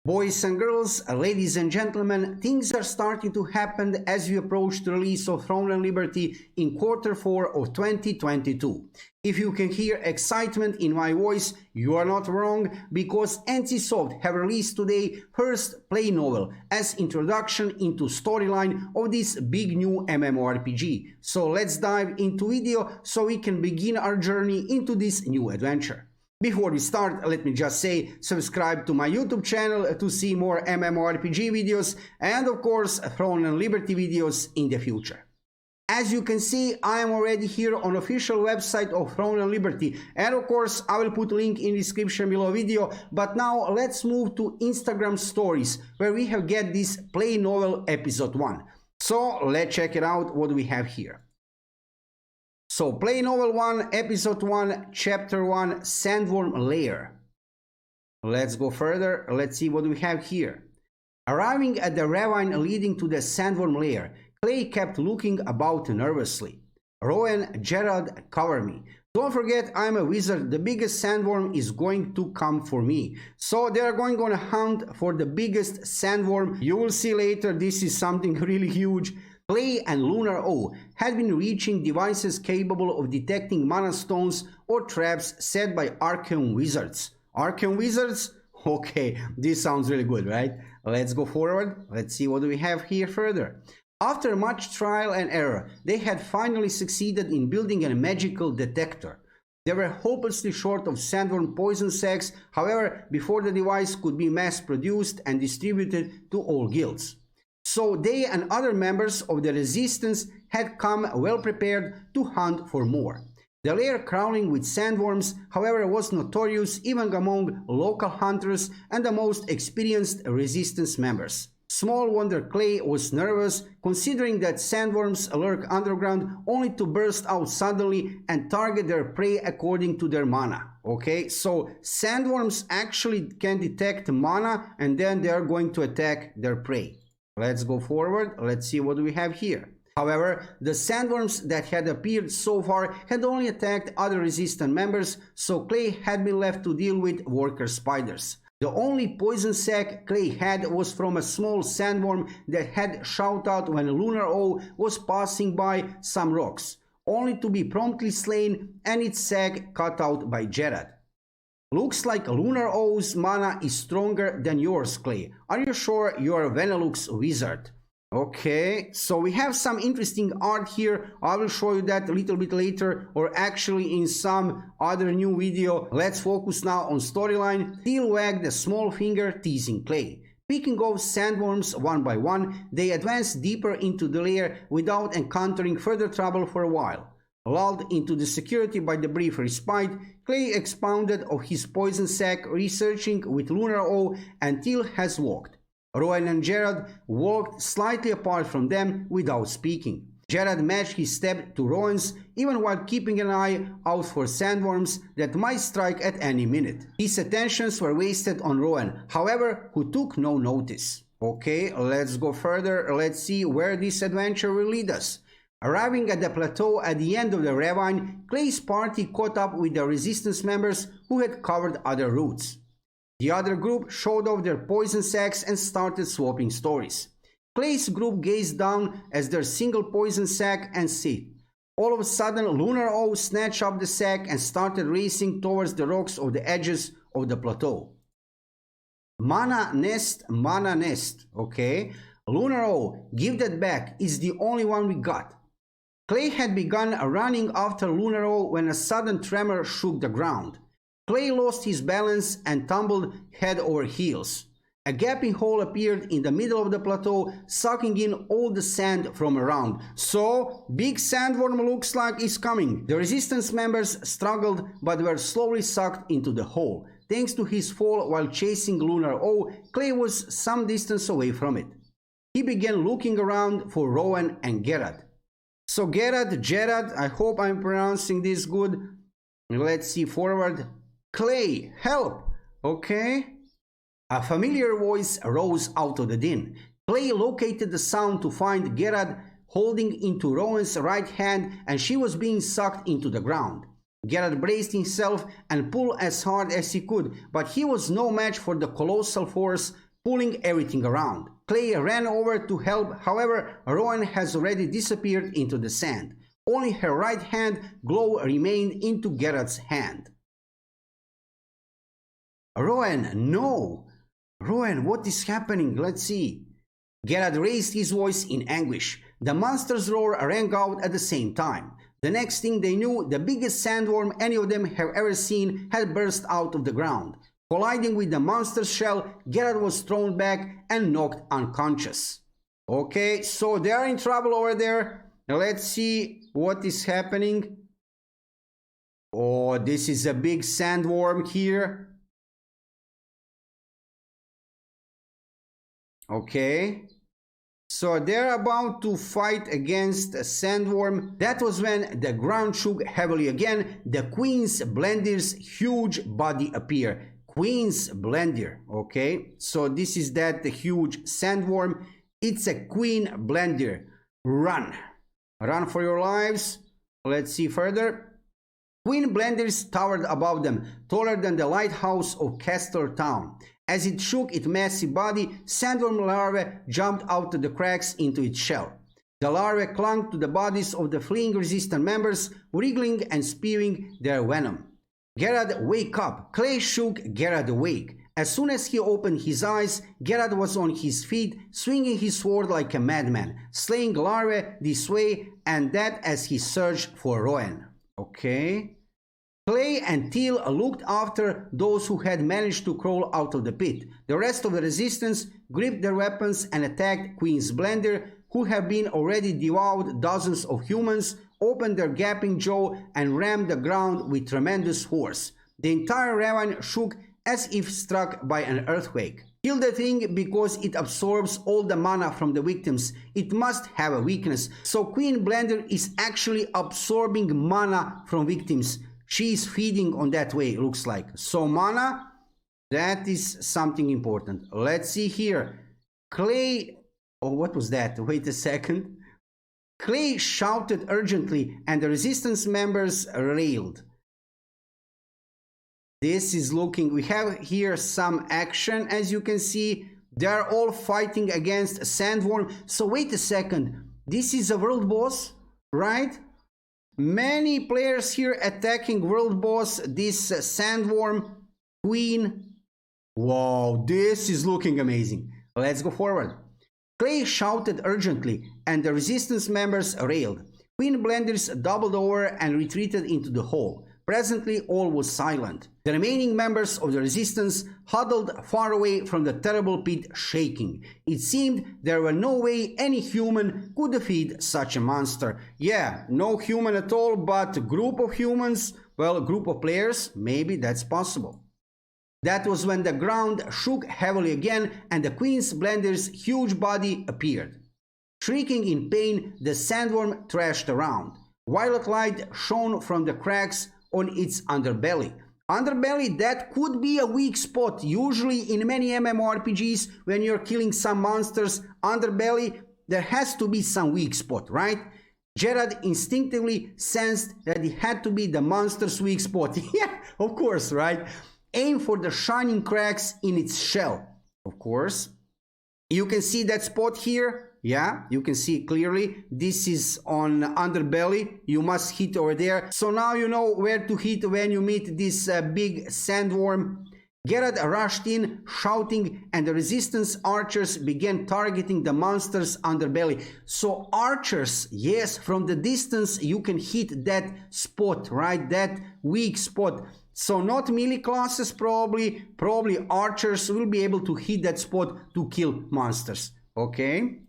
Boys and girls, ladies and gentlemen, things are starting to happen as we approach the release of Throne and Liberty in Q4 of 2022. If you can hear excitement in my voice, you are not wrong, because NCSoft have released today first play novel as introduction into storyline of this big new MMORPG. So let's dive into video so we can begin our journey into this new adventure. Before we start, let me just say, subscribe to my YouTube channel to see more MMORPG videos and of course Throne and Liberty videos in the future. As you can see, I am already here on official website of Throne and Liberty, and of course I will put a link in description below video. But now let's move to Instagram stories, where we have get this play novel episode 1. So let's check it out what we have here. So, Play Novel 1, Episode 1, Chapter 1, Sandworm Lair. Let's go further, let's see what we have here. Arriving at the ravine leading to the Sandworm Lair, Clay kept looking about nervously. Rowan, Gerald, cover me. Don't forget, I'm a wizard, the biggest sandworm is going to come for me. So they are going on a hunt for the biggest sandworm. You will see later, this is something really huge. Clay and Lunar O had been reaching devices capable of detecting mana stones or traps set by Archeon wizards. Archeon wizards? Okay, this sounds really good, right? Let's go forward. Let's see what we have here further. After much trial and error, they had finally succeeded in building a magical detector. They were hopelessly short of sandworm poison sacs, however, before the device could be mass-produced and distributed to all guilds. So they and other members of the resistance had come well prepared to hunt for more. The lair crawling with sandworms, however, was notorious even among local hunters and the most experienced resistance members. Small wonder Clay was nervous, considering that sandworms lurk underground only to burst out suddenly and target their prey according to their mana. Okay, so sandworms actually can detect mana and then they are going to attack their prey. Let's go forward, let's see what we have here. However, the sandworms that had appeared so far had only attacked other resistant members, so Clay had been left to deal with worker spiders. The only poison sac Clay had was from a small sandworm that had shot out when Lunar O was passing by some rocks, only to be promptly slain and its sac cut out by Gerard. Looks like Lunar O's mana is stronger than yours, Clay. Are you sure you're a Venelux wizard? Okay, so we have some interesting art here. I will show you that a little bit later, or actually in some other new video. Let's focus now on storyline. Teal wagged a small finger, teasing Clay. Picking off sandworms one by one, they advanced deeper into the lair without encountering further trouble for a while. Lulled into the security by the brief respite, Clay expounded of his poison sac, researching with Lunar O until has walked. Rowan and Gerald walked slightly apart from them without speaking. Gerald matched his step to Rowan's, even while keeping an eye out for sandworms that might strike at any minute. His attentions were wasted on Rowan, however, who took no notice. Okay, let's go further, let's see where this adventure will lead us. Arriving at the plateau at the end of the ravine, Clay's party caught up with the resistance members who had covered other routes. The other group showed off their poison sacs and started swapping stories. Clay's group gazed down as their single poison sac and sit. All of a sudden, Lunar O snatched up the sac and started racing towards the rocks of the edges of the plateau. Mana nest, okay? Lunar O, give that back, it's the only one we got. Clay had begun running after Lunar O when a sudden tremor shook the ground. Clay lost his balance and tumbled head over heels. A gaping hole appeared in the middle of the plateau, sucking in all the sand from around. So, big sandworm looks like is coming. The resistance members struggled but were slowly sucked into the hole. Thanks to his fall while chasing Lunar O, Clay was some distance away from it. He began looking around for Rowan and Gerard. So Gerard, I hope I'm pronouncing this good. Let's see forward. Clay, help! Okay. A familiar voice rose out of the din. Clay located the sound to find Gerard holding into Rowan's right hand, and she was being sucked into the ground. Gerard braced himself and pulled as hard as he could, but he was no match for the colossal force pulling everything around. Clay ran over to help, however, Rowan has already disappeared into the sand. Only her right hand glove remained into Gerard's hand. Rowan, no! Rowan, what is happening? Let's see. Gerard raised his voice in anguish. The monster's roar rang out at the same time. The next thing they knew, the biggest sandworm any of them have ever seen had burst out of the ground. Colliding with the monster's shell, Gerard was thrown back and knocked unconscious. Okay, so they are in trouble over there. Let's see what is happening. Oh, this is a big sandworm here. Okay. So they're about to fight against a sandworm. That was when the ground shook heavily again. The Queen's Blender's huge body appeared. Queen's Blender, okay? So this is that huge sandworm. It's a Queen Blender. Run. Run for your lives. Let's see further. Queen Blenders towered above them, taller than the lighthouse of Castor Town. As it shook its massive body, sandworm larvae jumped out of the cracks into its shell. The larvae clung to the bodies of the fleeing resistant members, wriggling and spewing their venom. Gerard, wake up! Clay shook Gerard awake. As soon as he opened his eyes, Gerard was on his feet, swinging his sword like a madman, slaying larvae this way and that as he searched for Rowan. Okay. Clay and Teal looked after those who had managed to crawl out of the pit. The rest of the resistance gripped their weapons and attacked Queen's Blender, who have been already devoured dozens of humans, opened their gaping jaw and rammed the ground with tremendous force. The entire ravine shook as if struck by an earthquake. Kill the thing because it absorbs all the mana from the victims. It must have a weakness. So Queen Blender is actually absorbing mana from victims. She is feeding on that way, it looks like. So mana, that is something important. Let's see here. Clay, oh, what was that? Wait a second. Clay shouted urgently and the resistance members railed. This is looking, we have here some action, as you can see. They are all fighting against Sandworm. So wait a second, this is a world boss, right? Many players here attacking world boss, this Sandworm Queen. Wow, this is looking amazing. Let's go forward. Clay shouted urgently and the resistance members railed. Queen Blenders doubled over and retreated into the hole. Presently all was silent. The remaining members of the resistance huddled far away from the terrible pit, shaking. It seemed there were no way any human could defeat such a monster. Yeah, no human at all, but a group of humans, well, a group of players, maybe that's possible. That was when the ground shook heavily again and the Queen's Blender's huge body appeared. Shrieking in pain, the sandworm thrashed around. Violet light shone from the cracks on its underbelly. Underbelly, that could be a weak spot. Usually in many MMORPGs, when you're killing some monsters, underbelly, there has to be some weak spot, right? Gerard instinctively sensed that it had to be the monster's weak spot. Yeah, of course, right? Aim for the shining cracks in its shell. Of course. You can see that spot here. Yeah, you can see clearly. This is on underbelly. You must hit over there. So now you know where to hit when you meet this big sandworm. Gerard rushed in, shouting, and the resistance archers began targeting the monster's underbelly. So archers, yes, from the distance you can hit that spot, right? That weak spot. So not melee classes probably archers will be able to hit that spot to kill monsters. Okay,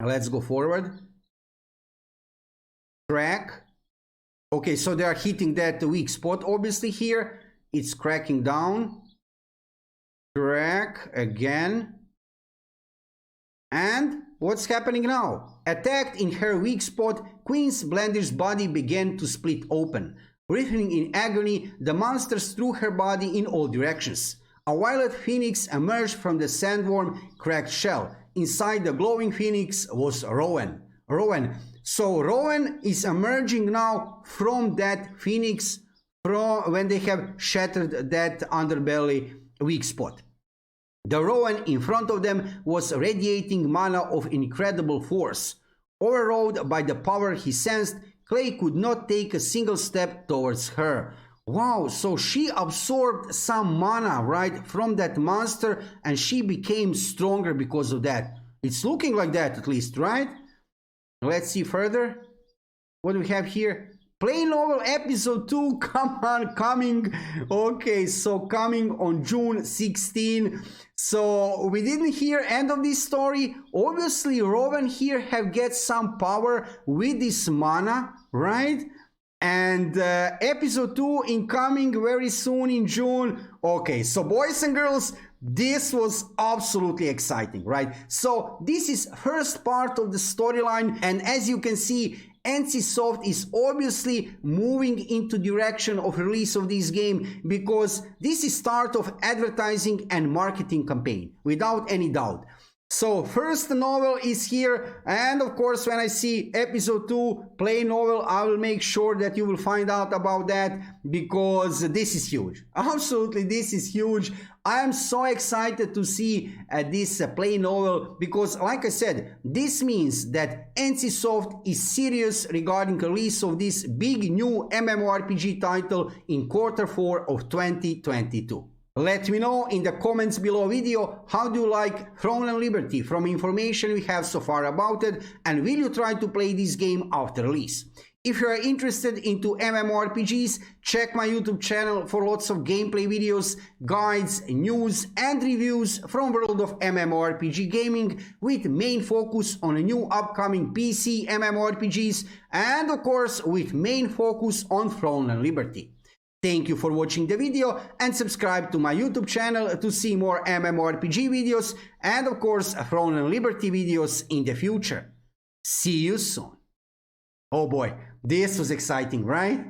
let's go forward. Crack. Okay, so they are hitting that weak spot obviously here. It's cracking down. Crack again. And what's happening now? Attacked in her weak spot, Queen's Blender's body began to split open. Writhing in agony, the monster threw her body in all directions. A violet phoenix emerged from the sandworm cracked shell. Inside the glowing phoenix was Rowan. So Rowan is emerging now from that phoenix from when they have shattered that underbelly weak spot. The Rowan in front of them was radiating mana of incredible force. Overawed by the power he sensed, Clay could not take a single step towards her. Wow, so she absorbed some mana, right, from that monster, and she became stronger because of that. It's looking like that at least, right? Let's see further. What do we have here? Play novel episode 2, come on, coming. Okay, so coming on June 16. So we didn't hear end of this story. Obviously, Rowan here have get some power with this mana, right? And episode 2 incoming very soon in June. Okay, so boys and girls, this was absolutely exciting, right? So this is first part of the storyline, and as you can see, NCSoft is obviously moving into direction of release of this game, because this is start of advertising and marketing campaign, without any doubt. So first novel is here, and of course when I see episode 2 play novel, I will make sure that you will find out about that, because this is huge. Absolutely, this is huge. I am so excited to see this play novel, because like I said, this means that NCSoft is serious regarding release of this big new MMORPG title in Q4 of 2022. Let me know in the comments below video how do you like Throne and Liberty from information we have so far about it, and will you try to play this game after release. If you are interested into MMORPGs, check my YouTube channel for lots of gameplay videos, guides, news and reviews from world of MMORPG gaming, with main focus on a new upcoming PC MMORPGs, and of course with main focus on Throne and Liberty. Thank you for watching the video, and subscribe to my YouTube channel to see more MMORPG videos and of course Throne and Liberty videos in the future. See you soon. Oh boy, this was exciting, right?